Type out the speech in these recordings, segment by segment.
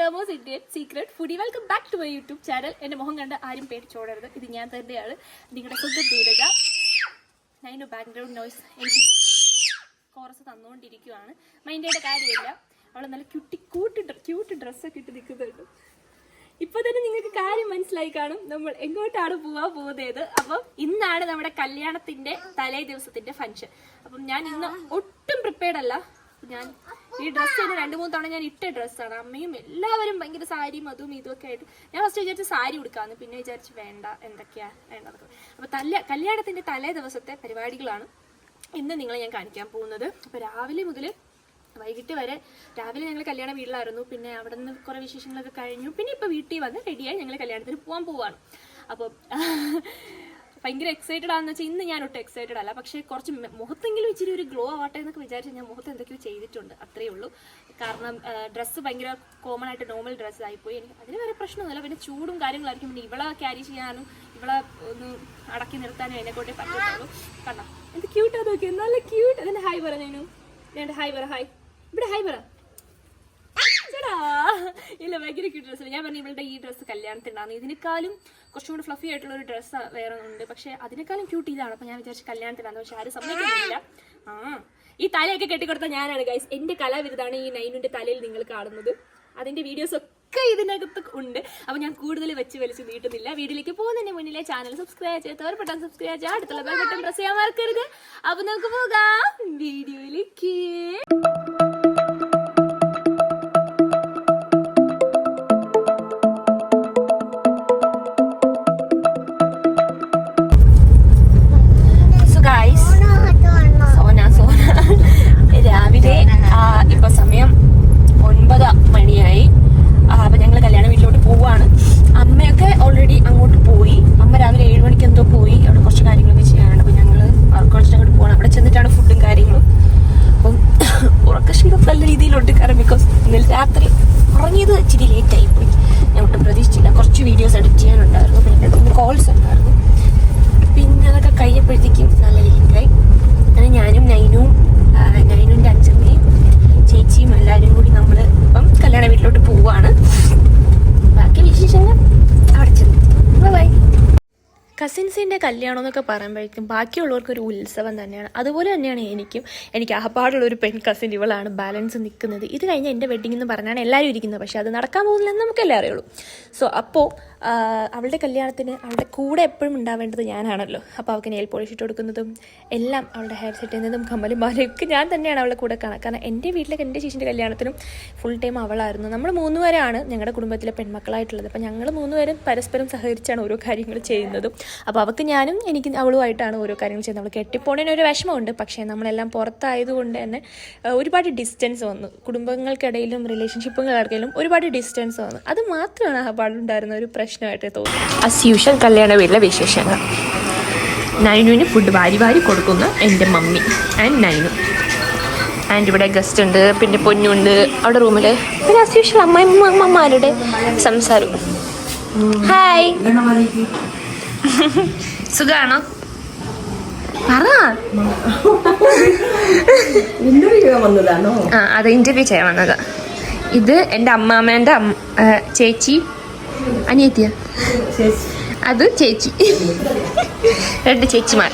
Ramos Indian Secret Foodie. Welcome back to my YouTube channel. എൻ്റെ മുഖം കണ്ട് ആരും പേടിച്ചോടരുത്. ഇത് ഞാൻ തന്നെയാണ് നിങ്ങളുടെ സ്വന്തം ധീരജ. അതിൻ്റെ ബാക്ക്ഗ്രൗണ്ട് നോയ്സ് എനിക്ക് കോറസ് തന്നുകൊണ്ടിരിക്കുകയാണ്. മൈൻഡയുടെ കാര്യമില്ല. അവൾ നല്ല ക്യൂട്ട് ഡ്രസ്സൊക്കെ ഇട്ട് നിൽക്കുന്നുണ്ട്. ഇപ്പൊ തന്നെ നിങ്ങൾക്ക് കാര്യം മനസ്സിലായി കാണും നമ്മൾ എങ്ങോട്ടാണ് പോവാൻ പോകുന്നത്. അപ്പം ഇന്നാണ് നമ്മുടെ കല്യാണത്തിന്റെ തലേ ദിവസത്തിന്റെ ഫംഗ്ഷൻ. അപ്പം ഞാൻ ഇന്ന് ഒട്ടും പ്രിപ്പയർഡ് അല്ല. ഞാൻ ഈ ഡ്രസ്സ് തന്നെ 2-3 തവണ ഞാൻ ഇട്ട ഡ്രസ്സാണ്. അമ്മയും എല്ലാവരും ഭയങ്കര സാരിയും അതും ഇതൊക്കെ ആയിട്ട് ഞാൻ ഫസ്റ്റ് വിചാരിച്ച് സാരി ഉടുക്കാന്ന്, പിന്നെ വിചാരിച്ച് വേണ്ട, എന്തൊക്കെയാ വേണ്ടത്. അപ്പൊ കല്യാണത്തിന്റെ തലേ ദിവസത്തെ പരിപാടികളാണ് ഇന്ന് നിങ്ങളെ ഞാൻ കാണിക്കാൻ പോകുന്നത്. അപ്പൊ രാവിലെ മുതൽ വൈകിട്ട് വരെ, രാവിലെ ഞങ്ങൾ കല്യാണ വീട്ടിലായിരുന്നു. പിന്നെ അവിടെ നിന്ന് കുറേ വിശേഷങ്ങളൊക്കെ കഴിഞ്ഞു. പിന്നെ ഇപ്പോൾ വീട്ടിൽ വന്ന് റെഡിയായി ഞങ്ങൾ കല്യാണത്തിന് പോകാൻ പോവാണ്. അപ്പോൾ ഭയങ്കര എക്സൈറ്റഡ് ആണെന്ന് വെച്ചാൽ ഇന്ന് ഞാൻ ഒട്ടും എക്സൈറ്റഡ് അല്ല. പക്ഷേ കുറച്ച് മുഖത്തെങ്കിലും ഇച്ചിരി ഒരു ഗ്ലോ ആവട്ടെ എന്നൊക്കെ വിചാരിച്ച് ഞാൻ മുഖത്ത് എന്തൊക്കെയോ ചെയ്തിട്ടുണ്ട്, അത്രയേ ഉള്ളൂ. കാരണം ഡ്രസ്സ് ഭയങ്കര കോമൺ ആയിട്ട് നോർമൽ ഡ്രസ്സ് ആയിപ്പോയി. എനിക്ക് അതിന് വരെ പ്രശ്നമൊന്നുമില്ല. പിന്നെ ചൂടും കാര്യങ്ങളായിരിക്കും. പിന്നെ ഇവളെ ക്യാരി ചെയ്യാനും ഇവളെ ഒന്ന് അടക്കി നിർത്താനും എന്നെക്കൊണ്ടേ പറ്റുള്ളൂ. കണ്ടോ എന്ത് ക്യൂട്ടാ നോക്കി, നല്ല ക്യൂട്ട്. അതിൻ്റെ ഹായ് പറഞ്ഞു. ഞാൻ ഹായ് പറ, ഹായ് ഇവിടെ ഹായ് പറ. ചേടാ ഇല്ല, ഭയങ്കര ക്യൂട്ട് ഡ്രസ്സ്. ഞാൻ പറഞ്ഞു ഇവളുടെ ഈ ഡ്രസ്സ് കല്യാണത്തിനുണ്ടാകുന്നു. ഇതിനേക്കാളും കുറച്ചും കൂടി ഫ്ലഫി ആയിട്ടുള്ള ഒരു ഡ്രസ്സ് വേറെ ഉണ്ട്. പക്ഷെ അതിനേക്കാളും ക്യൂട്ട് ഇതാണ്. അപ്പം ഞാൻ വിചാരിച്ചു കല്യാണത്തിനാണ്. പക്ഷെ ആരും സമ്മതിക്കുന്നില്ല. ഈ തലയൊക്കെ കെട്ടിക്കൊടുത്ത ഞാനാണ് ഗൈസ്. എൻ്റെ കലാവിരുതാണ് ഈ നൈനുന്റെ തലയിൽ നിങ്ങൾ കാണുന്നത്. അതിന്റെ വീഡിയോസ് ഒക്കെ ഇതിനകത്ത് ഉണ്ട്. അപ്പൊ ഞാൻ കൂടുതൽ വലിച്ചു നീട്ടുന്നില്ല. വീഡിയോയിലേക്ക് പോകുന്നതിന് മുന്നിലെ ചാനൽ സബ്സ്ക്രൈബ് ചെയ്തവർ പെട്ടെന്ന് സബ്സ്ക്രൈബ് ചെയ്യുക. അടുത്തുള്ള ബെൽ ബട്ടൺ പ്രസ് ചെയ്യാൻ മറക്കരുത്. അപ്പൊ നമുക്ക് പോകാം വീഡിയോയിലേക്ക്. രാവിലെ ഇപ്പൊ സമയം 9 മണിയായി. അപ്പൊ ഞങ്ങൾ കല്യാണ വീട്ടിലോട്ട് പോവാണ്. അമ്മയൊക്കെ ഓൾറെഡി അങ്ങോട്ട് പോയി. അമ്മ രാവിലെ 7 മണിക്ക് എന്തോ പോയി. അവിടെ കുറച്ച് കാര്യങ്ങളൊക്കെ ചെയ്യാനുണ്ട്. അപ്പൊ ഞങ്ങള് കുറച്ച് അങ്ങോട്ട് പോകണം. അവിടെ ചെന്നിട്ടാണ് ഫുഡും കാര്യങ്ങളും. അപ്പം ഉറക്കക്ഷീണം നല്ല രീതിയിലുണ്ട്. കാരണം ബിക്കോസ് ഇന്നലെ രാത്രി ഉറങ്ങിയത് ഇച്ചിരി ലേറ്റായി പോയി. ഞാൻ ഒട്ടും പ്രതീക്ഷിച്ചില്ല. കുറച്ച് വീഡിയോസ് എഡിറ്റ് ചെയ്യാനുണ്ടായിരുന്നു. പിന്നെ 2 കോൾസ് ഉണ്ടായിരുന്നു. പിന്നെ അതൊക്കെ കഴിഞ്ഞപ്പോഴത്തേക്കും നല്ല ലേറ്റായി. അങ്ങനെ ഞാനും നൈനുവിൻ്റെ അച്ഛമ്മയും ചേച്ചിയും എല്ലാവരും കൂടി നമ്മൾ ഇപ്പം കല്യാണ വീട്ടിലോട്ട് പോവാണ്. ബാക്കി വിശേഷങ്ങൾ അവിടെ ചെന്ന് ബൈ. കസിൻസിൻ്റെ കല്യാണം എന്നൊക്കെ പറയുമ്പോഴേക്കും ബാക്കിയുള്ളവർക്കൊരു ഉത്സവം തന്നെയാണ്. അതുപോലെ തന്നെയാണ് എനിക്ക് ആകപ്പാടുള്ളൊരു പെൺ കസിൻ ഇവളാണ് ബാലൻസ് നിൽക്കുന്നത്. ഇത് കഴിഞ്ഞ് എൻ്റെ വെഡിങ് എന്ന് പറഞ്ഞാണ് എല്ലാവരും ഇരിക്കുന്നത്. പക്ഷേ അത് നടക്കാൻ പോകുന്നില്ലെന്ന് നമുക്കെല്ലാം അറിയുള്ളൂ. സോ അപ്പോൾ അവളുടെ കല്യാണത്തിന് അവളുടെ കൂടെ എപ്പോഴും ഉണ്ടാവേണ്ടത് ഞാനാണല്ലോ. അപ്പോൾ അവൾക്ക് നെയിൽ പോളിഷ് ഇട്ട് കൊടുക്കുന്നതും എല്ലാം, അവളുടെ ഹെയർ സെറ്റ് ചെയ്യുന്നതും കമ്മലും മാലയൊക്കെ ഞാൻ തന്നെയാണ് അവളുടെ കൂടെ കാണാൻ. കാരണം എൻ്റെ വീട്ടിലേക്ക് എൻ്റെ ചേച്ചിൻ്റെ കല്യാണത്തിനും ഫുൾ ടൈം അവളായിരുന്നു. നമ്മൾ 3 പേരാണ് ഞങ്ങളുടെ കുടുംബത്തിലെ പെൺമക്കളായിട്ടുള്ളത്. അപ്പോൾ ഞങ്ങൾ 3 പേരും പരസ്പരം സഹകരിച്ചാണ് ഓരോ കാര്യങ്ങൾ ചെയ്യുന്നതും. അപ്പോൾ അവൾക്ക് ഞാനും എനിക്ക് അവളുമായിട്ടാണ് ഓരോ കാര്യങ്ങൾ ചെയ്യുന്നത്. നമ്മൾ കെട്ടിപ്പോണതിന് ഒരു വിഷമമുണ്ട്. പക്ഷേ നമ്മളെല്ലാം പുറത്തായതുകൊണ്ട് തന്നെ ഒരുപാട് ഡിസ്റ്റൻസ് വന്നു. കുടുംബങ്ങൾക്കിടയിലും റിലേഷൻഷിപ്പുകൾക്കിടയിലും ഒരുപാട് ഡിസ്റ്റൻസ് വന്നു. അത് മാത്രമാണ് ആ പാടുണ്ടായിരുന്ന ഒരു പ്രശ്നമായിട്ട് തോന്നുന്നു. ആസ് യൂഷ്വൽ കല്യാണ വീട്ടിലെ വിശേഷങ്ങൾ. നൈനുവിന് ഫുഡ് വാരി കൊടുക്കുന്ന എൻ്റെ മമ്മി ആൻഡ് നൈനു. ആൻഡ് ഇവിടെ ഗസ്റ്റ് ഉണ്ട്. പിന്നെ പൊന്നുണ്ട് അവിടെ റൂമിൽ. പിന്നെ ആസ് യൂഷ്വൽ അമ്മമാരുടെ സംസാരം. ഹായ്, സുഖാണോ? പറ. അത് ഇന്റർവ്യൂ ചെയ്യാൻ വന്നതാ. ഇത് എൻ്റെ അമ്മാമ്മേൻ്റെ ചേച്ചി, അനിയത്തിയ, അത് ചേച്ചി, 2 ചേച്ചിമാർ.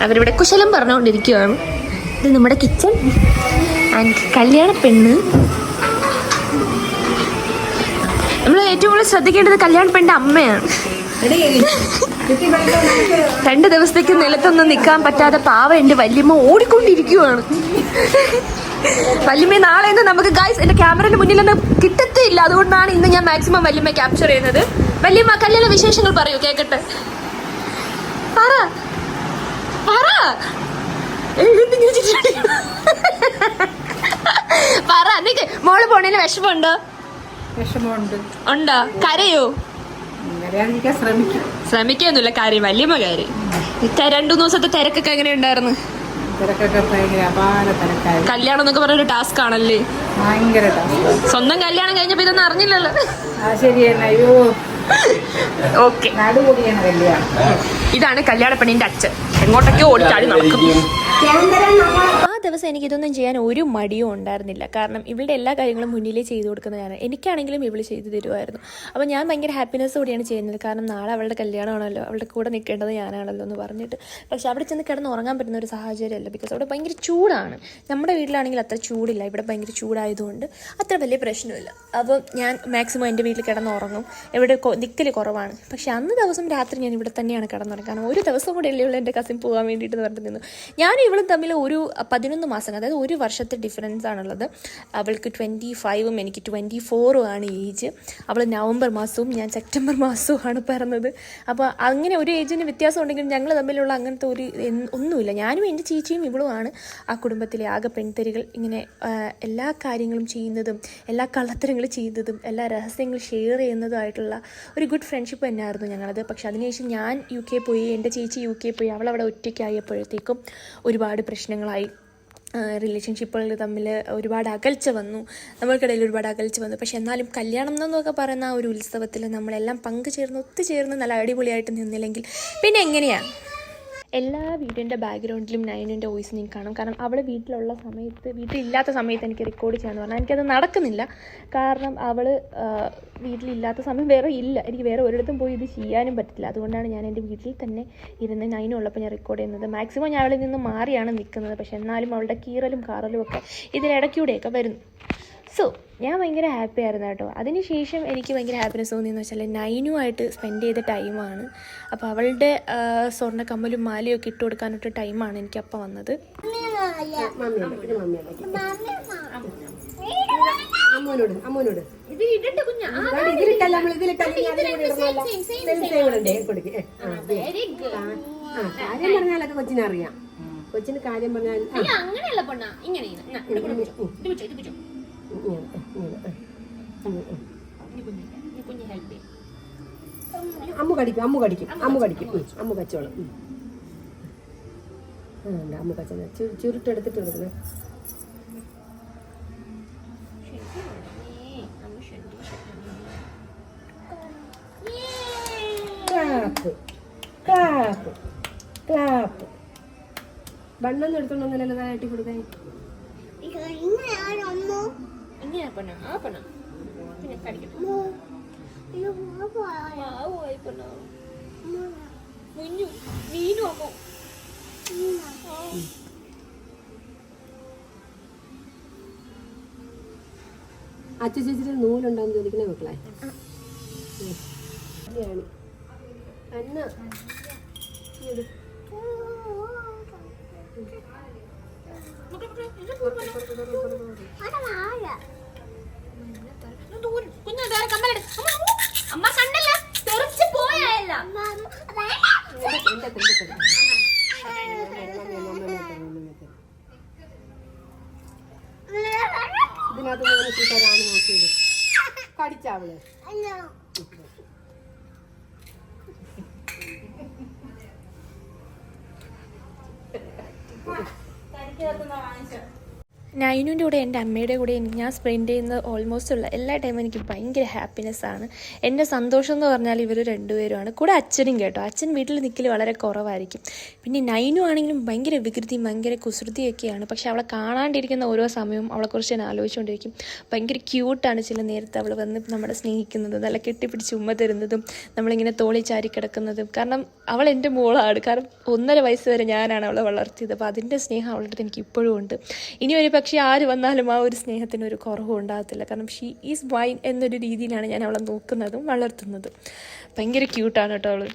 അവരിവിടെ കുശലം പറഞ്ഞുകൊണ്ടിരിക്കുകയാണ്. ഇത് നമ്മുടെ കിച്ചൺ. ആൻഡ് കല്യാണ പെണ്ണ്. നമ്മൾ ഏറ്റവും കൂടുതൽ ശ്രദ്ധിക്കേണ്ടത് കല്യാണ പെണ്ണിൻ്റെ അമ്മയാണ്. 2 ദിവസത്തേക്ക് നിലത്തൊന്നും നിൽക്കാൻ പറ്റാതെ പാവ എൻ്റെ വല്യമ്മ ഓടിക്കൊണ്ടിരിക്കുവാണ്. വല്യമ്മ നാളെ നമുക്ക് ഗൈസ് എൻ്റെ ക്യാമറയുടെ മുന്നിലൊന്നും കിട്ടത്തില്ല. അതുകൊണ്ടാണ് ഇന്ന് ഞാൻ മാക്സിമം വല്യമ്മ ക്യാപ്ചർ ചെയ്യുന്നത്. വല്യമ്മ കല്യാണ വിശേഷങ്ങൾ പറയൂ, കേക്കട്ടെ. പറ. പറ. മോള് പോണേന് വിഷമമുണ്ടോ? ഉണ്ടോ? കരയോ? ശ്രമിക്കൊന്നുമില്ല. കാര്യം വല്യമ്മ കാര്യം. 2 ദിവസത്തെ തിരക്കൊക്കെ എങ്ങനെ ഉണ്ടായിരുന്നു? കല്യാണം എന്നൊക്കെ പറഞ്ഞൊരു ടാസ്ക് ആണല്ലേ? സ്വന്തം കല്യാണം കഴിഞ്ഞപ്പോ ഇതൊന്നും അറിഞ്ഞില്ലല്ലോ. ഓക്കെ, ഇതാണ് കല്യാണ പെണ്ണിന്റെ അച്ഛൻ. എങ്ങോട്ടൊക്കെ ഓടിച്ചാടി നടക്കും. ആ ദിവസം എനിക്കിതൊന്നും ചെയ്യാൻ ഒരു മടിയും ഉണ്ടായിരുന്നില്ല. കാരണം ഇവളുടെ എല്ലാ കാര്യങ്ങളും മുന്നിലേ ചെയ്തു കൊടുക്കുന്ന ഞാൻ, എനിക്കാണെങ്കിലും ഇവൾ ചെയ്തു തരുമായിരുന്നു. അപ്പോൾ ഞാൻ ഭയങ്കര ഹാപ്പിനെസ്സോടെയാണ് ചെയ്യുന്നത്. കാരണം നാളെ അവളുടെ കല്യാണമാണല്ലോ, അവളുടെ കൂടെ നിൽക്കേണ്ടത് ഞാനാണല്ലോ എന്ന് പറഞ്ഞിട്ട്. പക്ഷെ അവിടെ ചെന്ന് കിടന്ന് ഉറങ്ങാൻ പറ്റുന്ന ഒരു സാഹചര്യമല്ല. ബിക്കോസ് അവിടെ ഭയങ്കര ചൂടാണ്. നമ്മുടെ വീട്ടിലാണെങ്കിൽ അത്ര ചൂടില്ല, ഇവിടെ ഭയങ്കര ചൂടായതുകൊണ്ട് അത്ര വലിയ പ്രശ്നമില്ല. അപ്പോൾ ഞാൻ മാക്സിമം എൻ്റെ വീട്ടിൽ കിടന്ന് ഉറങ്ങും. ഇവിടെ നിൽക്കൽ കുറവാണ്. പക്ഷെ അന്ന് ദിവസം രാത്രി ഞാൻ ഇവിടെ തന്നെയാണ് കിടന്നുറങ്ങുക. കാരണം ഒരു ദിവസം കൂടെ അല്ലേ ഉള്ളൂ എൻ്റെ കസിൻ പോകാൻ വേണ്ടിയിട്ട് പറഞ്ഞിട്ട് നിന്നു. ഞാനും ഇവളും തമ്മിൽ ഒരു 11 മാസം, അതായത് ഒരു വർഷത്തെ ഡിഫറൻസ് ആണുള്ളത്. അവൾക്ക് 25ഉം എനിക്ക് 24ഉം ആണ് ഏജ്. അവൾ നവംബർ മാസവും ഞാൻ സെപ്റ്റംബർ മാസവുമാണ് പിറന്നത്. അപ്പോൾ അങ്ങനെ ഒരു ഏജിന് വ്യത്യാസം ഉണ്ടെങ്കിലും ഞങ്ങൾ തമ്മിലുള്ള അങ്ങനത്തെ ഒരു ഒന്നുമില്ല. ഞാനും എൻ്റെ ചേച്ചിയും ഇവളുമാണ് ആ കുടുംബത്തിലെ ആകെ പെൺതരികൾ. ഇങ്ങനെ എല്ലാ കാര്യങ്ങളും ചെയ്യുന്നതും എല്ലാ കള്ളത്തരങ്ങളും ചെയ്യുന്നതും എല്ലാ രഹസ്യങ്ങൾ ഷെയർ ചെയ്യുന്നതുമായിട്ടുള്ള ഒരു ഗുഡ് ഫ്രണ്ട്ഷിപ്പ് തന്നെയായിരുന്നു ഞങ്ങളത്. പക്ഷെ അതിനുശേഷം ഞാൻ UK പോയി, എൻ്റെ ചേച്ചി UK പോയി, അവളവിടെ ഒറ്റയ്ക്കായപ്പോഴത്തേക്കും ഒരുപാട് പ്രശ്നങ്ങളായി. റിലേഷൻഷിപ്പുകൾ തമ്മിൽ ഒരുപാട് അകൽച്ച വന്നു, നമ്മൾക്കിടയിൽ ഒരുപാട് അകൽച്ച വന്നു. പക്ഷെ എന്നാലും കല്യാണം എന്നൊക്കെ പറയുന്ന ആ ഒരു ഉത്സവത്തിൽ നമ്മളെല്ലാം ഒത്തുചേർന്ന് നല്ല അടിപൊളിയായിട്ട് നിന്നില്ലെങ്കിൽ പിന്നെ എങ്ങനെയാണ്? എല്ലാ വീടിൻ്റെ ബാക്ക്ഗ്രൗണ്ടിലും നൈനുൻ്റെ വോയിസ് നിങ്ങൾക്ക് കാണും. കാരണം അവൾ വീട്ടിലില്ലാത്ത സമയത്ത് എനിക്ക് റെക്കോർഡ് ചെയ്യാമെന്ന് പറഞ്ഞാൽ എനിക്കത് നടക്കുന്നില്ല. കാരണം അവൾ വീട്ടിലില്ലാത്ത സമയം വേറെ ഇല്ല, എനിക്ക് വേറെ ഒരിടത്തും പോയി ഇത് ചെയ്യാനും പറ്റില്ല. അതുകൊണ്ടാണ് ഞാൻ എൻ്റെ വീട്ടിൽ തന്നെ ഇരുന്ന് നൈനുള്ളപ്പോൾ ഞാൻ റെക്കോർഡ് ചെയ്യുന്നത്. മാക്സിമം ഞാൻ അവളിൽ നിന്ന് മാറിയാണ് നിൽക്കുന്നത്. പക്ഷെ എന്നാലും അവളുടെ കീറലും കാറലും ഒക്കെ ഇതിനിടയ്ക്കൂടെയൊക്കെ വരുന്നു. സോ ഞാൻ ഭയങ്കര ഹാപ്പി ആയിരുന്നു കേട്ടോ. അതിനുശേഷം എനിക്ക് ഭയങ്കര ഹാപ്പിനെസ് തോന്നിയെന്ന് വെച്ചാൽ നൈനുമായിട്ട് സ്പെൻഡ് ചെയ്ത ടൈമാണ്. അപ്പോൾ അവളുടെ സ്വർണ്ണ കമ്മലും മാലയും ഒക്കെ ഇട്ട് കൊടുക്കാനൊരു ടൈമാണ് എനിക്കപ്പം വന്നത്. കൊച്ചിനറിയാം, കൊച്ചിന് കാര്യം പറഞ്ഞാൽ അങ്ങനെയല്ല പൊണ്ണ, ഇങ്ങനെ അമ്മു കടിക്കും അമ്മു കച്ചോളം. അമ്മു കച്ചോളം ചുരുട്ടെടുത്തിട്ട് കൊടുക്കണേ. Clap clap clap. ബണ്ണൊന്നും എടുത്തോണ്ടൊന്നല്ലോ താഴെ കൊടുക്കാൻ. അച്ഛ ചേച്ചിയുടെ നൂലുണ്ടാന്ന് ചോദിക്കണേ മക്കളെ. അന്ന അമ്മ കണ്ടല്ല, തെറിച്ച് പോയല്ല. ഇതിനകത്ത് നോക്കിയിട്ടാണ് നോക്കിയത്. കടിച്ചാവള് നൈനുൻ്റെ കൂടെ എൻ്റെ അമ്മയുടെ കൂടെ ഞാൻ സ്പെൻഡ് ചെയ്യുന്ന ഓൾമോസ്റ്റ് ഉള്ള എല്ലാ ടൈമും എനിക്ക് ഭയങ്കര ഹാപ്പിനെസ്സാണ്. എൻ്റെ സന്തോഷം എന്ന് പറഞ്ഞാൽ ഇവർ രണ്ടുപേരുമാണ്. കൂടെ അച്ഛനും കേട്ടോ. അച്ഛൻ വീട്ടിൽ നിൽക്കൽ വളരെ കുറവായിരിക്കും. പിന്നെ നൈനു ആണെങ്കിലും ഭയങ്കര വികൃതിയും ഭയങ്കര കുസൃതിയൊക്കെയാണ്. പക്ഷെ അവളെ കാണാണ്ടിരിക്കുന്ന ഓരോ സമയവും അവളെക്കുറിച്ച് ഞാൻ ആലോചിച്ചുകൊണ്ടിരിക്കും. ഭയങ്കര ക്യൂട്ടാണ്. ചില നേരത്തെ അവൾ വന്ന് നമ്മളെ സ്നേഹിക്കുന്നതും നല്ല കെട്ടിപ്പിടിച്ച് ഉമ്മ തരുന്നതും നമ്മളിങ്ങനെ തോളി ചാരി കിടക്കുന്നതും. കാരണം അവൾ എൻ്റെ മോളാണ്. കാരണം 1.5 വയസ്സ് വരെ ഞാനാണ് അവളെ വളർത്തിയത്. അപ്പോൾ അതിൻ്റെ സ്നേഹം അവളുടെ അടുത്ത് എനിക്ക് ഇപ്പോഴും ഉണ്ട്. ഇനി ഒരു പക്ഷേ ആര് വന്നാലും ആ ഒരു സ്നേഹത്തിനൊരു കുറവും ഉണ്ടാകത്തില്ല. കാരണം ഷീ ഈസ് മൈൻ എന്നൊരു രീതിയിലാണ് ഞാൻ അവളെ നോക്കുന്നതും വളർത്തുന്നതും. ഭയങ്കര ക്യൂട്ടാണ് കേട്ടോ അവൾ.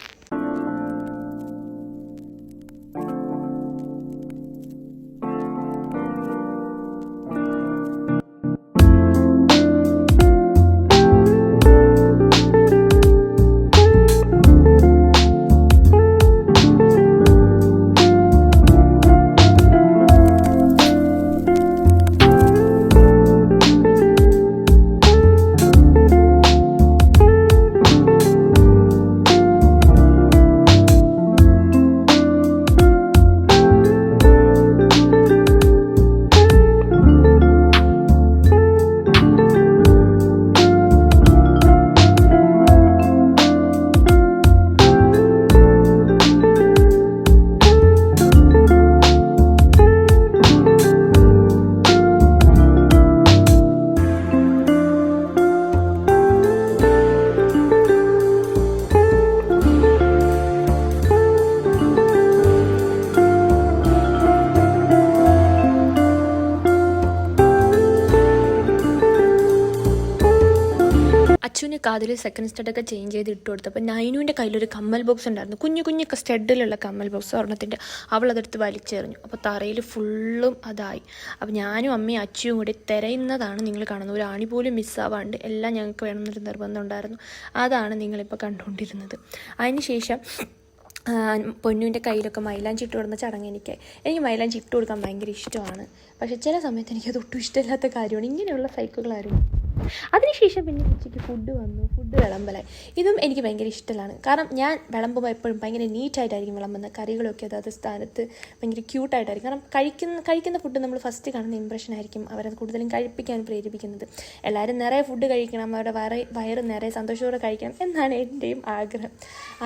അച്ചുവിന് കാതിൽ സെക്കൻഡ് സ്റ്റഡൊക്കെ ചേഞ്ച് ചെയ്ത് ഇട്ട് കൊടുത്തു. അപ്പോൾ നൈനുവിൻ്റെ കയ്യിലൊരു കമ്മൽ ബോക്സ് ഉണ്ടായിരുന്നു, കുഞ്ഞു കുഞ്ഞു സ്റ്റഡിലുള്ള കമ്മൽ ബോക്സ് ഒരെണ്ണത്തിൻ്റെ. അവളതെടുത്ത് വലിച്ചെറിഞ്ഞു. അപ്പോൾ തറയിൽ ഫുള്ളും അതായി. അപ്പോൾ ഞാനും അമ്മയും അച്ചുവും കൂടി തിരയുന്നതാണ് നിങ്ങൾ കാണുന്നത്. ഒരു ആണി പോലും മിസ്സാവാണ്ട് എല്ലാം ഞങ്ങൾക്ക് വേണമെന്നൊരു നിർബന്ധം ഉണ്ടായിരുന്നു. അതാണ് നിങ്ങളിപ്പോൾ കണ്ടുകൊണ്ടിരുന്നത്. അതിനുശേഷം പൊന്നുവിൻ്റെ കയ്യിലൊക്കെ മൈലാഞ്ചി ഇട്ട് കൊടുക്കുന്ന ചടങ്ങ് എനിക്ക് മൈലാഞ്ചി ഇട്ട് കൊടുക്കാൻ ഭയങ്കര ഇഷ്ടമാണ്. പക്ഷേ ചില സമയത്ത് എനിക്കത് ഒട്ടും ഇഷ്ടമില്ലാത്ത കാര്യമാണ്. ഇങ്ങനെയുള്ള സൈക്കിളുകളായിരുന്നു. അതിനുശേഷം പിന്നെ ഉച്ചയ്ക്ക് ഫുഡ് വന്നു. ഫുഡ് വിളമ്പലായി. ഇതും എനിക്ക് ഭയങ്കര ഇഷ്ടമാണ്. കാരണം ഞാൻ വിളമ്പുമ്പോൾ എപ്പോഴും ഭയങ്കര നീറ്റായിട്ടായിരിക്കും വിളമ്പുന്നത്. കറികളൊക്കെ അതായത് സ്ഥാനത്ത് ഭയങ്കര ക്യൂട്ടായിട്ടായിരിക്കും. കാരണം കഴിക്കുന്ന ഫുഡ് നമ്മൾ ഫസ്റ്റ് കാണുന്ന ഇമ്പ്രഷൻ ആയിരിക്കും അവരത് കൂടുതലും കഴിപ്പിക്കാൻ പ്രേരിപ്പിക്കുന്നത്. എല്ലാവരും നിറയെ ഫുഡ് കഴിക്കണം, അവരുടെ വയറ് നിറയെ സന്തോഷത്തോടെ കഴിക്കണം എന്നാണ് എൻ്റെയും ആഗ്രഹം.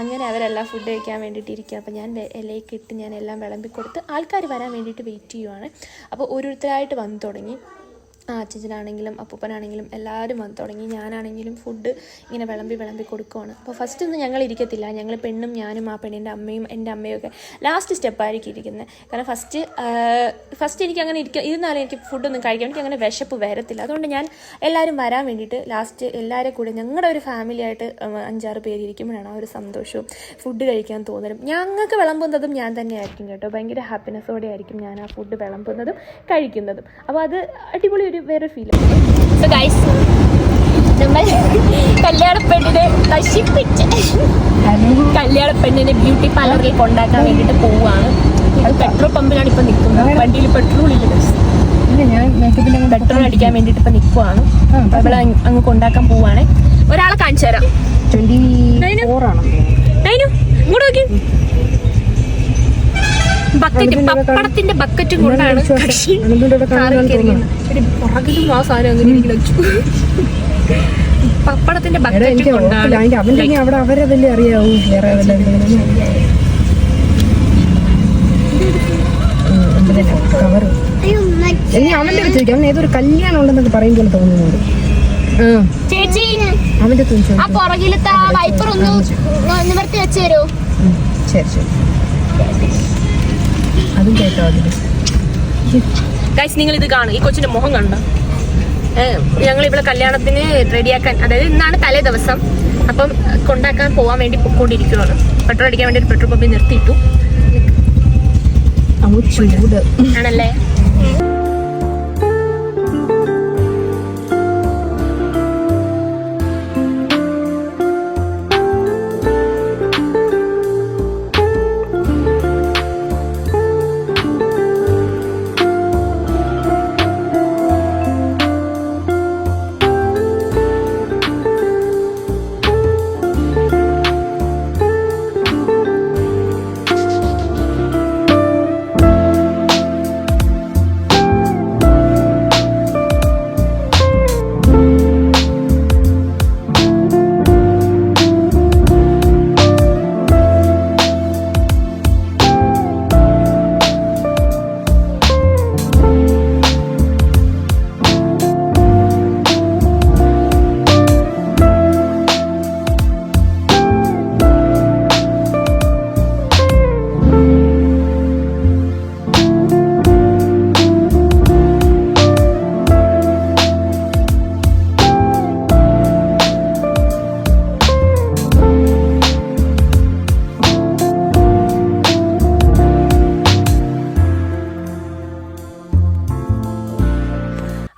അങ്ങനെ അവരെല്ലാം ഫുഡ് കഴിക്കാൻ വേണ്ടിയിട്ടിരിക്കുക. അപ്പോൾ ഞാൻ ഇലയൊക്കെ ഇട്ട് ഞാൻ എല്ലാം വിളമ്പിക്കൊടുത്ത് ആൾക്കാർ വരാൻ വേണ്ടിയിട്ട് വെയിറ്റ് ചെയ്യുവാണ്. അപ്പോൾ ഓരോരുത്തരായിട്ട് വന്നു തുടങ്ങി. അച്ഛനാണെങ്കിലും അപ്പൂപ്പനാണെങ്കിലും എല്ലാവരും വന്നു തുടങ്ങി. ഞാനാണെങ്കിലും ഫുഡ് ഇങ്ങനെ വിളമ്പി കൊടുക്കുവാണ്. അപ്പോൾ ഫസ്റ്റ് ഒന്നും ഞങ്ങൾ ഇരിക്കത്തില്ല. ഞങ്ങൾ പെണ്ണും ഞാനും ആ പെണ്ണിൻ്റെ അമ്മയും എൻ്റെ അമ്മയും ഒക്കെ ലാസ്റ്റ് സ്റ്റെപ്പായിരിക്കും ഇരിക്കുന്നത്. കാരണം ഫസ്റ്റ് എനിക്ക് അങ്ങനെ ഇരുന്നാലും എനിക്ക് ഫുഡൊന്നും കഴിക്കാൻ എനിക്ക് അങ്ങനെ വിശപ്പ് വരത്തില്ല. അതുകൊണ്ട് ഞാൻ എല്ലാവരും വരാൻ വേണ്ടിയിട്ട് ലാസ്റ്റ് എല്ലാവരും കൂടെ ഞങ്ങളുടെ ഒരു ഫാമിലിയായിട്ട് 5-6 പേര് ഇരിക്കുമ്പോഴാണ് ആ ഒരു സന്തോഷവും ഫുഡ് കഴിക്കാൻ തോന്നലും. ഞങ്ങൾക്ക് വിളമ്പുന്നതും ഞാൻ തന്നെ ആയിരിക്കും കേട്ടോ. ഭയങ്കര ഹാപ്പിനെസ്സോടെ ആയിരിക്കും ഞാൻ ആ ഫുഡ് വിളമ്പുന്നതും കഴിക്കുന്നതും. അപ്പോൾ അത് അടിപൊളി വേറെ ഫീലാണ്. സോ ഗൈസ്, നമ്മൾ കല്യാണപ്പെണ്ണിനെ നശിപ്പിച്ച് കല്യാണപ്പെണ്ണിനെ ബ്യൂട്ടി പാർലറിൽ കൊണ്ടാക്കാൻ വേണ്ടിയിട്ട് പോവുകയാണ്. അത് പെട്രോൾ പമ്പിലാണ് ഇപ്പം നിൽക്കുന്നത്. വണ്ടിയിൽ പെട്രോൾ ഇല്ല. ഞാൻ പെട്രോൾ അടിക്കാൻ വേണ്ടിയിട്ട് ഇപ്പം നിൽക്കുവാണ്. അവളെ അങ്ങ് കൊണ്ടാക്കാൻ പോവുകയാണ്. ഒരാളെ കാണിച്ചു തരാം. 24 ആണ്. ഇങ്ങോട്ട് നോക്കി. പപ്പടത്തിന്റെ ബക്കറ്റും കൊണ്ടാണ് പുറകിലും ആ സാധനം അങ്ങനെ ഇരിക്കുന്നു. പപ്പടത്തിന്റെ ബക്കറ്റും കൊണ്ടാണ്. അവരതല്ലേ അറിയാവൂ. വേറെ കവർ അവന്റെ ചോദിക്കാം. അവൻ ഏതൊരു കല്യാണം ഉണ്ടെന്നൊക്കെ പറയും പോലെ തോന്നുന്നുണ്ട്. ചേച്ചി അവന്റെ ആ പുറകിലത്തെ വൈപ്പർ ഒന്ന് നിവർത്തി വെച്ച് തരുമോ? ശരി അതും കേട്ടോ. അതിന് ഗൈസ്, നിങ്ങൾ ഇത് കാണും. ഈ കൊച്ചിന്റെ മുഖം കണ്ട. ഞങ്ങൾ ഇവിടെ കല്യാണത്തിന് റെഡിയാക്കാൻ, അതായത് ഇന്നാണ് തലേ ദിവസം. അപ്പം കൊണ്ടാക്കാൻ പോകാൻ വേണ്ടി പൊക്കോണ്ടിരിക്കുകയാണ്. പെട്രോൾ അടിക്കാൻ വേണ്ടി ഒരു പെട്രോൾ പമ്പിൽ നിർത്തിയിട്ടു. ചൂട് ആണല്ലേ.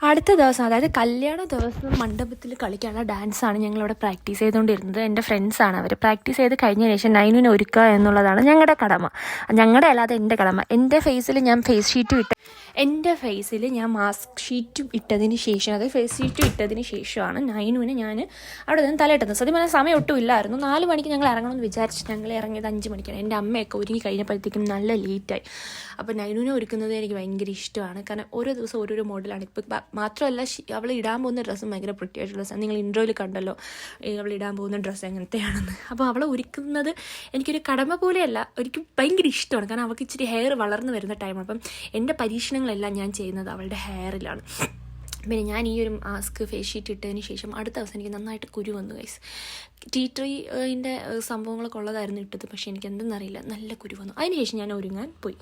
അടുത്ത ദിവസം, അതായത് കല്യാണ ദിവസം മണ്ഡപത്തിൽ കളിക്കാനുള്ള ഡാൻസാണ് ഞങ്ങളിവിടെ പ്രാക്ടീസ് ചെയ്തുകൊണ്ടിരുന്നത്. എൻ്റെ ഫ്രണ്ട്സാണ് അവർ. പ്രാക്ടീസ് ചെയ്ത് കഴിഞ്ഞ ശേഷം നൈനുവിനെ ഒരുക്കുക എന്നുള്ളതാണ് ഞങ്ങളുടെ കടമ. ഞങ്ങളുടെ അല്ലാതെ എൻ്റെ കടമ. എൻ്റെ ഫേസിൽ ഞാൻ മാസ്ക് ഷീറ്റും ഇട്ടതിന് ശേഷം, അതായത് ഫേസ് ഷീറ്റും ഇട്ടതിന് ശേഷമാണ് നൈനുവിനെ ഞാൻ അവിടെ നിന്ന് തലയിട്ടത്. സത്യം പറഞ്ഞാൽ സമയം ഒട്ടും ഇല്ലായിരുന്നു. 4 മണിക്ക് ഞങ്ങൾ ഇറങ്ങണമെന്ന് വിചാരിച്ച് ഞങ്ങൾ ഇറങ്ങിയത് 5 മണിക്കാണ്. എൻ്റെ അമ്മയൊക്കെ ഒരുങ്ങി കഴിഞ്ഞപ്പോഴത്തേക്കും നല്ല ലേറ്റായി. അപ്പോൾ നൈനുവിനെ ഒരുക്കുന്നത് എനിക്ക് ഭയങ്കര ഇഷ്ടമാണ്. കാരണം ഓരോ ദിവസം ഓരോരോ മോഡലാണ്. ഇപ്പം മാത്രമല്ല, അവൾ ഇടാൻ പോകുന്ന ഡ്രസ്സും ഭയങ്കര പ്രത്യേകമായിട്ടുള്ള ഡ്രസ്സാണ്. നിങ്ങൾ ഇൻട്രോയിൽ കണ്ടല്ലോ അവൾ ഇടാൻ പോകുന്ന ഡ്രസ്സ് എങ്ങനത്തെയാണെന്ന്. അപ്പോൾ അവളെ ഒരുക്കുന്നത് എനിക്കൊരു കടമ പോലെയല്ല, എനിക്ക് ഭയങ്കര ഇഷ്ടമാണ്. കാരണം അവൾക്ക് ഇച്ചിരി ഹെയർ വളർന്നു വരുന്ന ടൈമാണ്. അപ്പം എൻ്റെ പരീക്ഷണങ്ങളെല്ലാം ഞാൻ ചെയ്യുന്നത് അവളുടെ ഹെയറിലാണ്. പിന്നെ ഞാൻ ഈ ഒരു മാസ്ക് ഫേസ് ഷീറ്റ് ഇട്ടതിന് ശേഷം അടുത്ത ദിവസം എനിക്ക് നന്നായിട്ട് കുരു വന്നു ഗൈസ്. ടീ ട്രീൻ്റെ സംഭവങ്ങളൊക്കെ ഉള്ളതായിരുന്നു ഇട്ടത്. പക്ഷേ എനിക്ക് എന്തെന്നറിയില്ല, നല്ല കുരു വന്നു. അതിനുശേഷം ഞാൻ ഒരുങ്ങാൻ പോയി.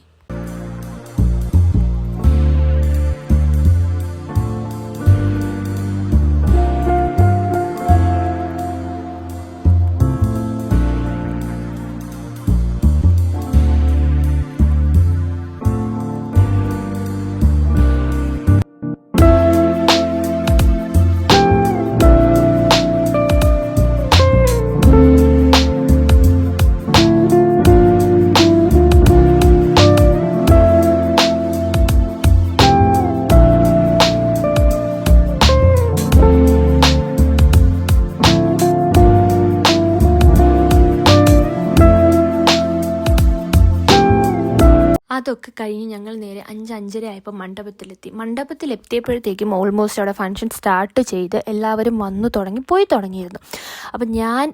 അതൊക്കെ കഴിഞ്ഞ് ഞങ്ങൾ നേരെ 5-5:30 ആയപ്പോൾ മണ്ഡപത്തിലെത്തിയപ്പോഴത്തേക്കും ഓൾമോസ്റ്റ് അവിടെ ഫംഗ്ഷൻ സ്റ്റാർട്ട് ചെയ്ത് എല്ലാവരും പോയി തുടങ്ങിയിരുന്നു. അപ്പം ഞാൻ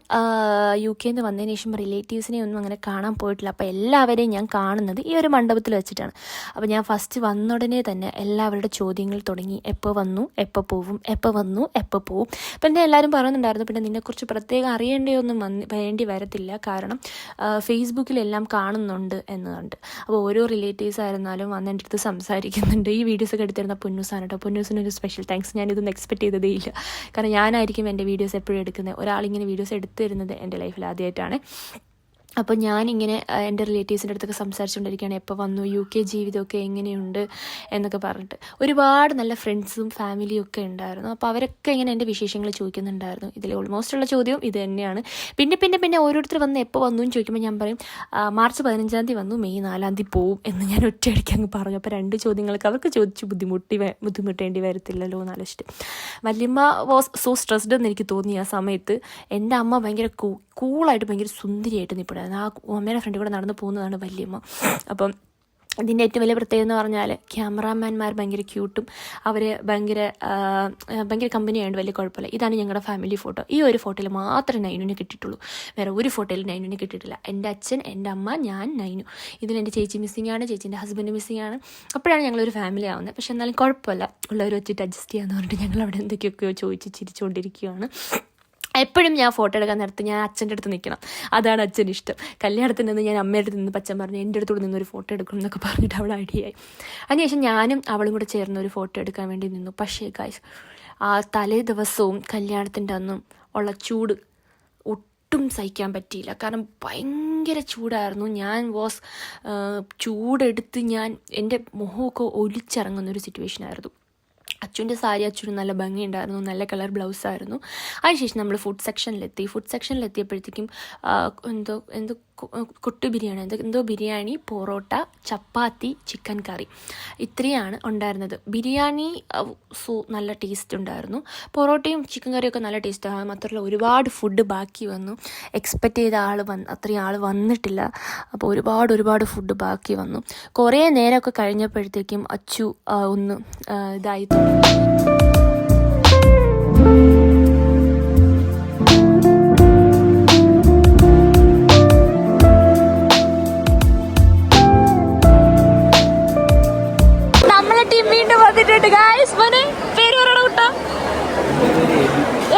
UK നിന്ന് വന്നതിന് ശേഷം റിലേറ്റീവ്സിനെ ഒന്നും അങ്ങനെ കാണാൻ പോയിട്ടില്ല. അപ്പോൾ എല്ലാവരെയും ഞാൻ കാണുന്നത് ഈ ഒരു മണ്ഡപത്തിൽ വെച്ചിട്ടാണ്. അപ്പോൾ ഞാൻ ഫസ്റ്റ് വന്ന ഉടനെ തന്നെ എല്ലാവരുടെ ചോദ്യങ്ങൾ തുടങ്ങി. എപ്പോൾ വന്നു, എപ്പോൾ പോവും, എപ്പോൾ വന്നു, എപ്പോൾ പോവും. അപ്പം എന്നെ എല്ലാവരും പറയുന്നുണ്ടായിരുന്നു, പിന്നെ നിന്നെക്കുറിച്ച് പ്രത്യേകം അറിയേണ്ടിയൊന്നും വേണ്ടി വരത്തില്ല, കാരണം ഫേസ്ബുക്കിലെല്ലാം കാണുന്നുണ്ട് എന്ന് കണ്ട്. അപ്പോൾ ഓരോ റിലേറ്റീവ്സ് ആയിരുന്നാലും വന്ന് എൻ്റെ അടുത്ത് സംസാരിക്കുന്നുണ്ട്. ഈ വീഡിയോസൊക്കെ എടുത്തിരുന്ന പൊന്നൂസാണ് കേട്ടോ. പൊന്നൂസിനൊരു സ്പെഷ്യൽ താങ്ക്സ്. ഞാനിതൊന്നും എക്സ്പെക്ട് ചെയ്തതേ ഇല്ല, കാരണം ഞാനായിരിക്കും എൻ്റെ വീഡിയോസ് എപ്പോഴും എടുക്കുന്നത്. ഒരാളിങ്ങനെ വീഡിയോസ് എടുത്തു തരുന്നത് എൻ്റെ ലൈഫിൽ ആദ്യമായിട്ടാണ്. അപ്പോൾ ഞാനിങ്ങനെ എൻ്റെ റിലേറ്റീവ്സിൻ്റെ അടുത്തൊക്കെ സംസാരിച്ചുകൊണ്ടിരിക്കുകയാണ്, എപ്പോൾ വന്നു, UK ജീവിതമൊക്കെ എങ്ങനെയുണ്ട് എന്നൊക്കെ പറഞ്ഞിട്ട്. ഒരുപാട് നല്ല ഫ്രണ്ട്സും ഫാമിലിയും ഒക്കെ ഉണ്ടായിരുന്നു. അപ്പോൾ അവരൊക്കെ ഇങ്ങനെ എൻ്റെ വിശേഷങ്ങൾ ചോദിക്കുന്നുണ്ടായിരുന്നു. ഇതിൽ ഓൾമോസ്റ്റ് ഉള്ള ചോദ്യവും ഇത് തന്നെയാണ്. പിന്നെ ഓരോരുത്തർ വന്ന് എപ്പോൾ വന്നു എന്ന് ചോദിക്കുമ്പോൾ ഞാൻ പറയും മാർച്ച് 15-ാം തീയതി വന്നു, മെയ് 4-ാം തീയതി പോവും എന്ന് ഞാൻ ഒറ്റയടിക്ക് അങ്ങ് പറഞ്ഞു. അപ്പോൾ 2 ചോദ്യങ്ങൾക്ക് അവർക്ക് ചോദിച്ച് ബുദ്ധിമുട്ടേണ്ടി വരത്തില്ലല്ലോ എന്ന് ആലോചിച്ചിട്ട്. വല്യമ്മ വാസ് സോ സ്ട്രെസ്ഡ് എന്ന് എനിക്ക് തോന്നി ആ സമയത്ത്. എൻ്റെ അമ്മ ഭയങ്കര കൂളായിട്ട് ഭയങ്കര സുന്ദരിയായിട്ട് നിൽപ്പുണ്ടായിരുന്നു. ആ അമ്മയുടെ ഫ്രണ്ട് കൂടെ നടന്നു പോകുന്നതാണ് വല്യമ്മ. അപ്പം ഇതിൻ്റെ ഏറ്റവും വലിയ പ്രത്യേകത എന്ന് പറഞ്ഞാൽ ക്യാമറാമാൻമാർ ഭയങ്കര ക്യൂട്ടും അവർ ഭയങ്കര കമ്പനിയായതുകൊണ്ട് വലിയ കുഴപ്പമില്ല. ഇതാണ് ഞങ്ങളുടെ ഫാമിലി ഫോട്ടോ. ഈ ഒരു ഫോട്ടോയിൽ മാത്രമേ നൈനുവിനെ കിട്ടിയിട്ടുള്ളൂ, വേറെ ഒരു ഫോട്ടോയിൽ നൈനുവിനെ കിട്ടിയിട്ടില്ല. എൻ്റെ അച്ഛൻ, എൻ്റെ അമ്മ, ഞാൻ, നൈനു. ഇതിലെൻ്റെ ചേച്ചി മിസ്സിംഗ് ആണ്, ചേച്ചീൻ്റെ ഹസ്ബൻഡ് മിസ്സിംഗ് ആണ്. അപ്പോഴാണ് ഞങ്ങളൊരു ഫാമിലി ആവുന്നത്. പക്ഷെ എന്നാലും കുഴപ്പമില്ല, ഉള്ളവർ വെച്ചിട്ട് അഡ്ജസ്റ്റ് ചെയ്യാമെന്ന് പറഞ്ഞിട്ട് ഞങ്ങൾ അവിടെ എന്തൊക്കെയൊക്കെയോ ചോദിച്ച് ചിരിച്ചുകൊണ്ടിരിക്കുകയാണ്. എപ്പോഴും ഞാൻ ഫോട്ടോ എടുക്കാൻ നേരത്ത് ഞാൻ അച്ഛൻ്റെ അടുത്ത് നിൽക്കണം, അതാണ് അച്ഛന് ഇഷ്ടം. കല്യാണത്തിൽ നിന്ന് ഞാൻ അമ്മയുടെ അടുത്ത് നിന്ന് അച്ഛൻ പറഞ്ഞു എൻ്റെ അടുത്തോട് നിന്നൊരു ഫോട്ടോ എടുക്കണം എന്നൊക്കെ പറഞ്ഞിട്ട് അവിടെ ഐഡിയായി. അതിനുശേഷം ഞാനും അവളും കൂടെ ചേർന്ന് ഒരു ഫോട്ടോ എടുക്കാൻ വേണ്ടി നിന്നു. പക്ഷേ ഗൈസ്, ആ തലേ ദിവസവും കല്യാണത്തിൻ്റെ അന്നും ഉള്ള ചൂട് ഒട്ടും സഹിക്കാൻ പറ്റിയില്ല, കാരണം ഭയങ്കര ചൂടായിരുന്നു. ചൂടെടുത്ത് എൻ്റെ മുഖമൊക്കെ ഒലിച്ചിറങ്ങുന്നൊരു സിറ്റുവേഷനായിരുന്നു. അച്ഛൻ്റെ സാരി അച്ഛന് നല്ല ഭംഗിയുണ്ടായിരുന്നു, നല്ല കളർ ബ്ലൗസായിരുന്നു. അതിനുശേഷം നമ്മൾ ഫുഡ് സെക്ഷനിലെത്തിയപ്പോഴത്തേക്കും എന്തോ കൊട്ടു ബിരിയാണി, എന്തോ ബിരിയാണി, പൊറോട്ട, ചപ്പാത്തി, ചിക്കൻ കറി, ഇത്രയാണ് ഉണ്ടായിരുന്നത്. ബിരിയാണി നല്ല ടേസ്റ്റ് ഉണ്ടായിരുന്നു. പൊറോട്ടയും ചിക്കൻ കറിയൊക്കെ നല്ല ടേസ്റ്റ്. മാത്രമല്ല ഒരുപാട് ഫുഡ് ബാക്കി വന്നു. എക്സ്പെക്റ്റ് ചെയ്ത അത്രയും ആൾ വന്നിട്ടില്ല. അപ്പോൾ ഒരുപാട് ഫുഡ് ബാക്കി വന്നു. കുറേ നേരമൊക്കെ കഴിഞ്ഞപ്പോഴത്തേക്കും അച്ചു ഒന്ന് ഇതായി. നമ്മളെ ടീം വീണ്ടും വന്നിട്ടുണ്ട് ഗായ്സ്. മോനെ പേര് പറയണ കുട്ടാ,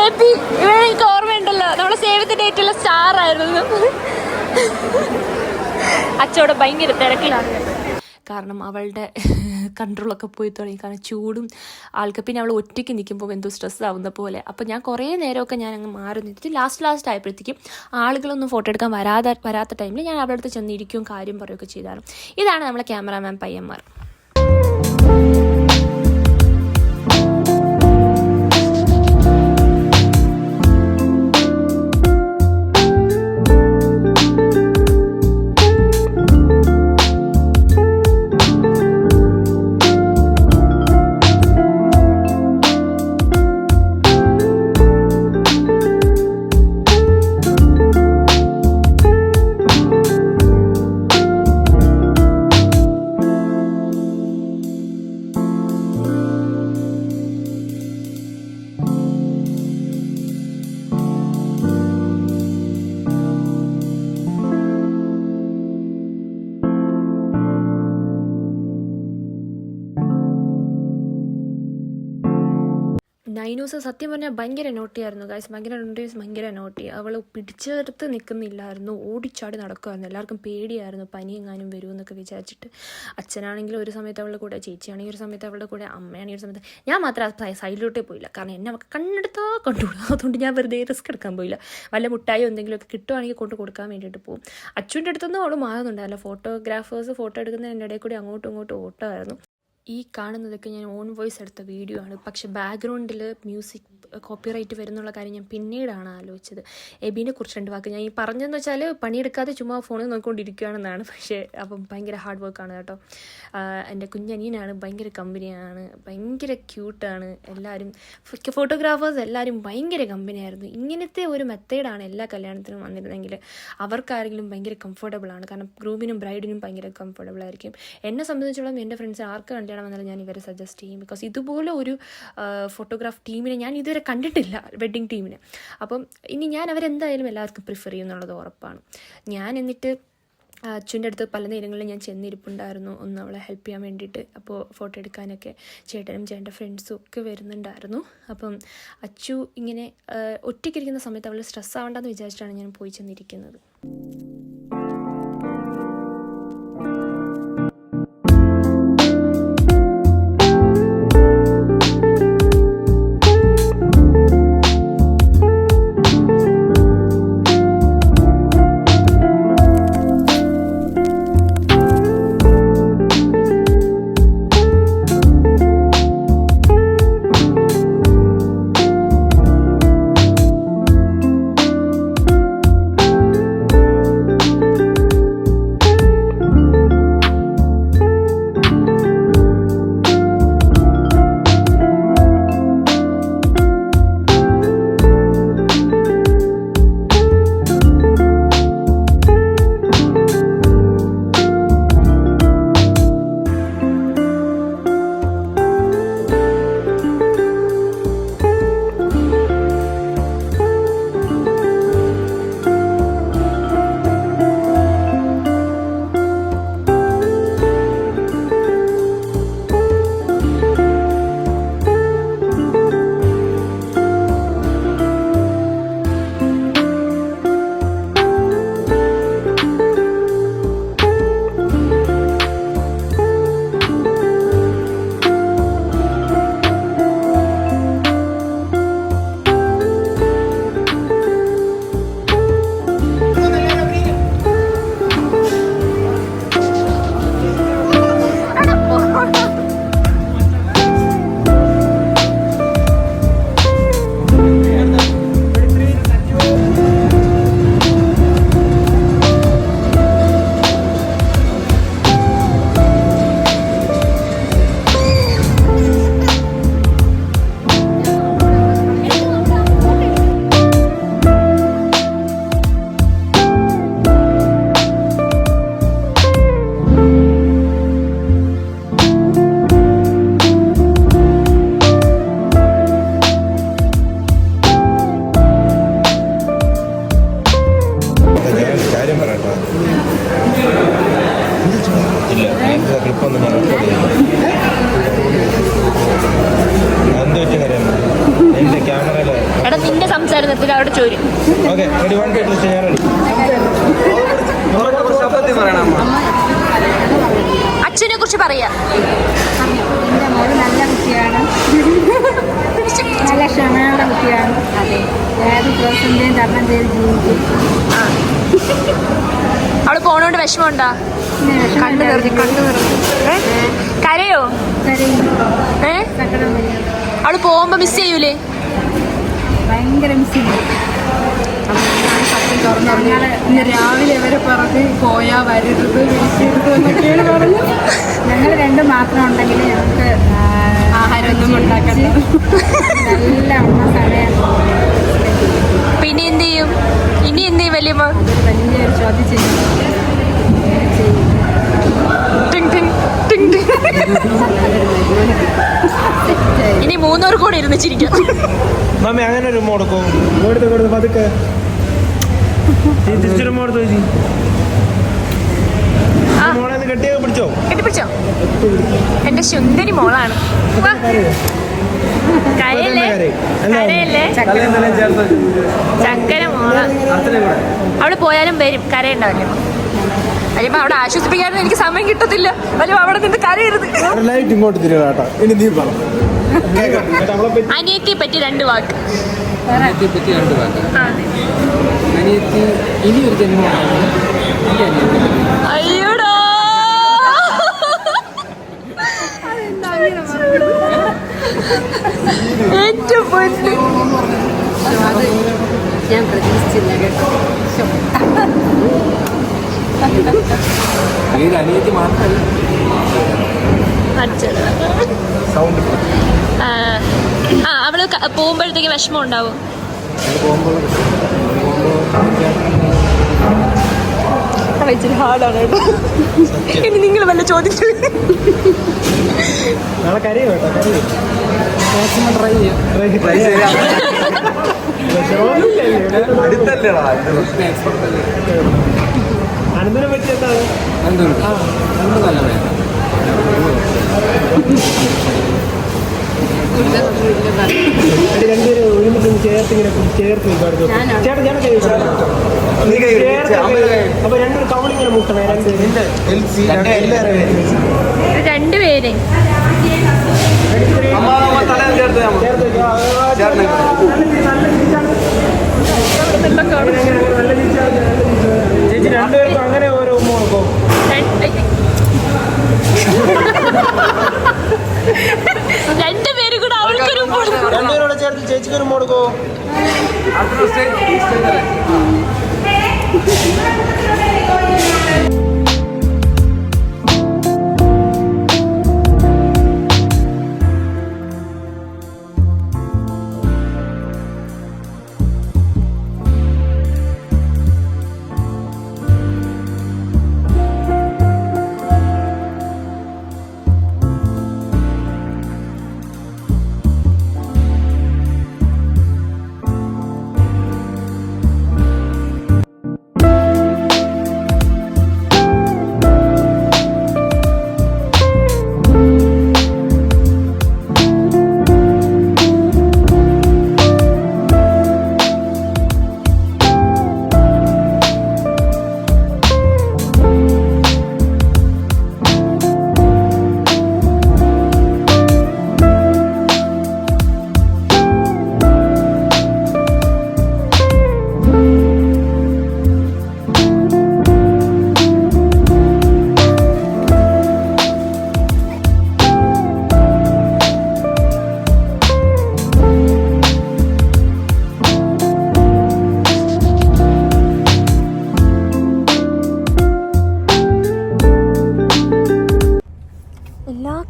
എബി. ഇവിടെ എനിക്ക് ഓർമ്മയുണ്ടല്ലോ, നമ്മളെ സേവ് ദി ഡേറ്റുള്ള സ്റ്റാർ ആയിരുന്നു. അച്ചോടെ ഭയങ്കര തിരക്കിലാണ്, കാരണം അവളുടെ കൺട്രോളൊക്കെ പോയി തുടങ്ങി. കാരണം ചൂടും ആൾക്ക്, പിന്നെ അവൾ ഒറ്റയ്ക്ക് നിൽക്കുമ്പോൾ എന്തോ സ്ട്രെസ് ആവുന്ന പോലെ. അപ്പോൾ ഞാൻ കുറേ നേരമൊക്കെ ഞാൻ അങ്ങ് മാറി നിന്നിട്ട് ലാസ്റ്റ് ആയപ്പോഴത്തേക്കും ആളുകളൊന്നും ഫോട്ടോ എടുക്കാൻ വരാത്ത ടൈമിൽ ഞാൻ അവളുടെ അടുത്ത് ചെന്നിരിക്കുകയും കാര്യം പറയുകയൊക്കെ ചെയ്തായിരുന്നു. ഇതാണ് നമ്മളെ ക്യാമറാമാൻ പയ്യന്മാർ. നൈനൂസ് സത്യം പറഞ്ഞാൽ ഭയങ്കര നോട്ടിയായിരുന്നു ഗൈസ്, ഭയങ്കര നോട്ടി. അവൾ പിടിച്ചെടുത്ത് നിൽക്കുന്നില്ലായിരുന്നു, ഓടിച്ചാടി നടക്കുമായിരുന്നു. എല്ലാവർക്കും പേടിയായിരുന്നു പനി എങ്ങാനും വരുമെന്നൊക്കെ വിചാരിച്ചിട്ട്. അച്ഛനാണെങ്കിലും ഒരു സമയത്ത് അവളുടെ കൂടെ, ചേച്ചിയാണെങ്കിൽ ഒരു സമയത്ത് അവളുടെ കൂടെ, അമ്മയാണെങ്കിൽ ഒരു സമയത്ത്. ഞാൻ മാത്രം സൈഡിലോട്ടേ പോയില്ല, കാരണം എന്നെ അവൾക്ക് കണ്ണെടുത്താൽ കണ്ടുകൂടും. അതുകൊണ്ട് ഞാൻ വെറുതെ റിസ്ക് എടുക്കാൻ പോയില്ല. വല്ല മുട്ടായോ എന്തെങ്കിലുമൊക്കെ കിട്ടുവാണെങ്കിൽ കൊടുക്കാൻ വേണ്ടിയിട്ട് പോകും. അച്ഛൻ്റെ അടുത്തൊന്നും അവൾ മാറുന്നുണ്ടാവില്ല. ഫോട്ടോഗ്രാഫേഴ്സ് ഫോട്ടോ എടുക്കുന്നതിൻ്റെ ഇടയിൽ കൂടി അങ്ങോട്ടും ഇങ്ങോട്ടും ഓട്ടമായിരുന്നു. ഈ കാണുന്നതൊക്കെ ഞാൻ ഓൺ വോയിസ് എടുത്ത വീഡിയോ ആണ്. പക്ഷെ ബാക്ക്ഗ്രൗണ്ടിൽ മ്യൂസിക് കോപ്പിറൈറ്റ് വരുന്നുള്ള കാര്യം ഞാൻ പിന്നീടാണ് ആലോചിച്ചത്. എബീനെ കുറിച്ച് 2 വാക്ക്. ഞാൻ ഈ പറഞ്ഞതെന്ന് വെച്ചാൽ പണിയെടുക്കാതെ ചുമ്മാ ഫോണിൽ നോക്കിക്കൊണ്ടിരിക്കുകയാണെന്നാണ്. പക്ഷേ അപ്പം ഭയങ്കര ഹാർഡ് വർക്കാണ് കേട്ടോ. എൻ്റെ കുഞ്ഞനിയനാണ്, ഭയങ്കര കമ്പനിയാണ്, ഭയങ്കര ക്യൂട്ടാണ്. എല്ലാവരും ഫോട്ടോഗ്രാഫേഴ്സ് എല്ലാവരും ഭയങ്കര കമ്പനിയായിരുന്നു. ഇങ്ങനത്തെ ഒരു മെത്തേഡാണ് എല്ലാ കല്യാണത്തിനും വന്നിരുന്നെങ്കിൽ അവർക്കാരെങ്കിലും ഭയങ്കര കംഫർട്ടബിളാണ്. കാരണം ഗ്രൂമിനും ബ്രൈഡിനും ഭയങ്കര കംഫർട്ടബിൾ ആയിരിക്കും. എന്നെ സംബന്ധിച്ചോളം എൻ്റെ ഫ്രണ്ട്സ് ആർക്ക് കല്യാണം വന്നാലും ഞാൻ ഇവരെ സജസ്റ്റ് ചെയ്യും. ബിക്കോസ് ഇതുപോലെ ഒരു ഫോട്ടോഗ്രാഫ് ടീമിനെ ഞാൻ ഇതുവരെ കണ്ടിട്ടില്ല, വെഡ്ഡിങ് ടീമിനെ. അപ്പം ഇനി ഞാൻ അവരെന്തായാലും എല്ലാവർക്കും പ്രിഫർ ചെയ്യും എന്നുള്ളത് ഉറപ്പാണ്. ഞാൻ എന്നിട്ട് അച്ഛൻ്റെ അടുത്ത് പല നേരങ്ങളിൽ ഞാൻ ചെന്നിരിപ്പുണ്ടായിരുന്നു ഒന്ന് അവളെ ഹെൽപ്പ് ചെയ്യാൻ വേണ്ടിയിട്ട്. അപ്പോൾ ഫോട്ടോ എടുക്കാനൊക്കെ ചേട്ടനും ചേട്ടൻ്റെ ഫ്രണ്ട്സും ഒക്കെ വരുന്നുണ്ടായിരുന്നു. അപ്പം അച്ചു ഇങ്ങനെ ഒറ്റയ്ക്കിരിക്കുന്ന സമയത്ത് അവൾ സ്ട്രെസ് ആവണ്ടെന്ന് വിചാരിച്ചിട്ടാണ് ഞാൻ പോയി ചെന്നിരിക്കുന്നത്. എടാ നിന്റെ സംസാരം നിർത്തിട്ട് അവിടെ ചോരി. അച്ഛനെ കുറിച്ച് പറയാ. നല്ല കുട്ടിയാണ്, നല്ല ക്ഷമയുള്ള കുട്ടിയാണ്. അതെ, ഏത് പ്രതിസന്ധിയും തരണം ചെയ്ത് ജീവിക്കും. അവള് പോണോണ്ട് വിഷമമുണ്ടാ? കണ്ണു നിറഞ്ഞു കരയോ? അവള് പോകുമ്പോ മിസ് ചെയ്യൂലേ? ഭയങ്കര മിസ് ചെയ്യും. ഇന്ന് രാവിലെ വരെ പറഞ്ഞ് പോയാ വരരുത്, വിളിക്കരുത് എന്നൊക്കെയാണ് പറഞ്ഞു. ഞങ്ങൾ 2 മാത്രം ഉണ്ടെങ്കിൽ ഞങ്ങൾക്ക് ആഹാരമൊന്നും ഉണ്ടാക്കണ്ട, നല്ല ഉള്ള സമയം. പിന്നെ എന്ത് ചെയ്യും? ഇനി എന്ത് ചെയ്യും വല്യമ്മ? വലിയൊരു ചോദ്യം ചെയ്യും. ഇനി 3 പേർ കൂടെ ഇരുന്ന് ചിരിക്കാം. അങ്ങനെ ഒരു കൊടുക്കും കൊടുത്ത് പതുക്കെ തിരിച്ചൊരു മോടുത്തു മോളെ കെട്ടിയൊക്കെ പിടിച്ചോ? കെട്ടിപ്പിടിച്ചോ? എന്റെ സുന്ദരി മോളാണ്. കരയല്ലേ കരയല്ലേ, ചക്കര മോള. അവള് പോയാലും വരും, കരയുണ്ടാവില്ല. അയ്യപ്പ അവിടെ ആശ്വസിപ്പിക്കാനും എനിക്ക് സമയം കിട്ടത്തില്ല. അയ്യോ അവിടെ നിന്ന് കരയരുത്. അനിയത്തിയെ പറ്റി 2 വാക്ക്. അയ്യോടാ ഏറ്റവും പൊന്നു. അത് ഞാൻ പ്രതീക്ഷിച്ചില്ല കേട്ടോ. അനിയത്തി മാത്രമല്ല അടിച്ചത്. സൗണ്ട് അവള് പോകുമ്പോഴത്തേക്ക് വിഷമം ഉണ്ടാവും. ഇച്ചിരി ഹാർഡാണ് കേട്ടോ. ഇനി നിങ്ങൾ വല്ല ചോദിച്ചു നാളെ കരയും കേട്ടോ, കരയും. ട്രൈ ചെയ്യാം. അനന്തനെ പറ്റി എന്താണ്? രണ്ടുപേരും ഒരുമിച്ച് ചേർത്ത് ഇങ്ങനെ ചേർത്ത് അപ്പൊ രണ്ടൊരു കവളിങ്ങനെ മുട്ടണേ. രണ്ടുപേരെ ചേച്ചി രണ്ടുപേർക്കും അങ്ങനെ ഓരോ ഉമ്മ കൊടുക്കും. രണ്ടുപേരും കൂടെ അവൾക്കൊരു രണ്ടുപേരോടെ ചേർത്ത് ചേച്ചിക്കൊരു ഉമ്മ കൊടുക്കോ?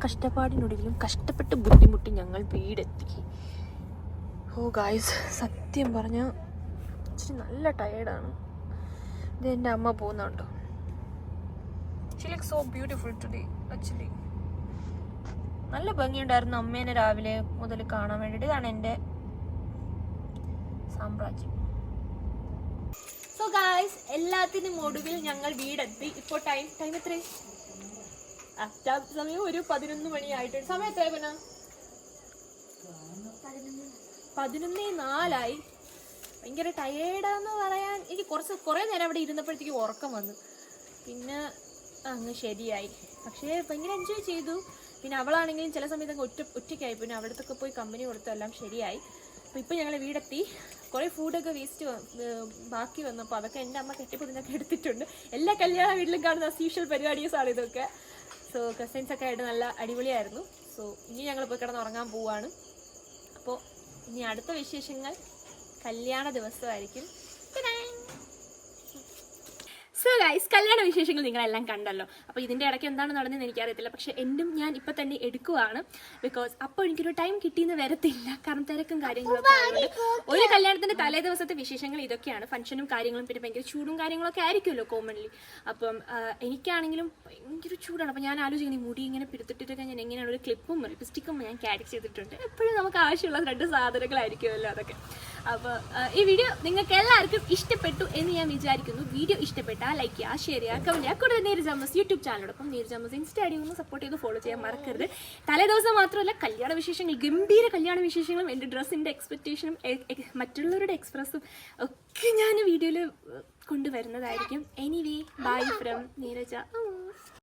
കഷ്ടപ്പാടിനൊടുവിലും കഷ്ടപ്പെട്ട് ബുദ്ധിമുട്ടി ഞങ്ങൾ വീടെത്തി. ഓ ഗായ്സ്, സത്യം പറഞ്ഞാൽ ഇച്ചിരി നല്ല ടയേർഡാണ്. ഇത് എൻ്റെ അമ്മ പോകുന്നുണ്ടോ? She looks so beautiful today. Actually നല്ല ഭംഗിയുണ്ടായിരുന്നു അമ്മേനെ രാവിലെ മുതൽ കാണാൻ വേണ്ടിയിട്ട്. ഇതാണ് എൻ്റെ സാമ്രാജ്യം. സോ ഗായ്സ്, എല്ലാത്തിനും ഒടുവിൽ ഞങ്ങൾ വീടെത്തി. ഇപ്പോൾ ടൈം എത്ര? സമയം ഒരു 11 മണിയായിട്ടുണ്ട്. സമയം എത്ര? 11:04. ഭയങ്കര ടയേർഡാന്ന് പറയാൻ എനിക്ക് കുറേ നേരം അവിടെ ഇരുന്നപ്പോഴത്തേക്ക് ഉറക്കം വന്നു. പിന്നെ അങ്ങ് ശരിയായി. പക്ഷേ ഭയങ്കര എൻജോയ് ചെയ്തു. പിന്നെ അവളാണെങ്കിലും ചില സമയത്ത് അങ്ങ് ഒറ്റയ്ക്കായി. പിന്നെ അവിടത്തൊക്കെ പോയി കമ്പനി കൊടുത്തു, എല്ലാം ശരിയായി. അപ്പോൾ ഇപ്പം ഞങ്ങൾ വീടെത്തി. കുറേ ഫുഡൊക്കെ ബാക്കി വന്നപ്പോൾ അതൊക്കെ എൻ്റെ അമ്മ കെട്ടിപ്പൊതിനൊക്കെ എടുത്തിട്ടുണ്ട്. എല്ലാ കല്യാണ വീട്ടിലും കാണുന്ന അസ്യൂഷ്വൽ പരിപാടീസാണ് ഇതൊക്കെ. സോ കസിൻസൊക്കെ ആയിട്ട് നല്ല അടിപൊളിയായിരുന്നു. സോ ഇനി ഞങ്ങൾ പോയി കിടന്നുറങ്ങാൻ പോവാണ്. അപ്പോൾ ഇനി അടുത്ത വിശേഷങ്ങൾ കല്യാണ ദിവസമായിരിക്കും. സോ ഗൈസ്, കല്യാണ വിശേഷങ്ങൾ നിങ്ങളെല്ലാം കണ്ടല്ലോ. അപ്പോൾ ഇതിൻ്റെ ഇടയ്ക്ക് എന്താണ് നടന്നതെന്ന് എനിക്കറിയത്തില്ല. പക്ഷേ എന്നും ഞാൻ ഇപ്പം തന്നെ എടുക്കുവാണ്. ബിക്കോസ് അപ്പോൾ എനിക്കൊരു ടൈം കിട്ടിയെന്ന് വരത്തില്ല. കാരണം തിരക്കും കാര്യങ്ങളൊക്കെ ആയതുകൊണ്ട്. ഒരു കല്യാണത്തിൻ്റെ തലേ ദിവസത്തെ വിശേഷങ്ങൾ ഇതൊക്കെയാണ്. ഫംഗ്ഷനും കാര്യങ്ങളും പിന്നെ ഭയങ്കര ചൂടും കാര്യങ്ങളൊക്കെ ആയിരിക്കുമല്ലോ കോമൺലി. അപ്പം എനിക്കാണെങ്കിലും ഭയങ്കര ചൂടാണ്. അപ്പോൾ ഞാൻ ആലോചിക്കണം, ഈ മുടി ഇങ്ങനെ പിടുത്തിട്ടിട്ടൊക്കെ ഞാൻ എങ്ങനെയാണ് ഒരു ക്ലിപ്പും ലിപ്സ്റ്റിക്കും ഞാൻ ക്യാരി ചെയ്തിട്ടുണ്ട്. എപ്പോഴും നമുക്ക് ആവശ്യമുള്ള 2 സാധനങ്ങളായിരിക്കുമല്ലോ അതൊക്കെ. അപ്പോൾ ഈ വീഡിയോ നിങ്ങൾക്ക് എല്ലാവർക്കും ഇഷ്ടപ്പെട്ടു എന്ന് ഞാൻ വിചാരിക്കുന്നു. വീഡിയോ ഇഷ്ടപ്പെട്ടാൽ ലൈക്ക് ചെയ്യുക, ഷെയർ ചെയ്യുക, കമന്റ് ചെയ്യുക. കൂടാതെ നീരജാമസ് യൂട്യൂബ് ചാനലോടൊപ്പം നീരജാമസ് ഇൻസ്റ്റാഗ്രാമിൽ ഒന്ന് സപ്പോർട്ട് ചെയ്ത് ഫോളോ ചെയ്യാൻ മറക്കരുത്. തലേദിവസം മാത്രമല്ല, കല്യാണ വിശേഷങ്ങൾ, ഗംഭീര കല്യാണ വിശേഷങ്ങളും എൻ്റെ ഡ്രസ്സിൻ്റെ എക്സ്പെക്റ്റേഷനും മറ്റുള്ളവരുടെ എക്സ്പ്രസും ഒക്കെ ഞാൻ വീഡിയോയിൽ കൊണ്ടുവരുന്നതായിരിക്കും. Anyway, bye from Neeraja.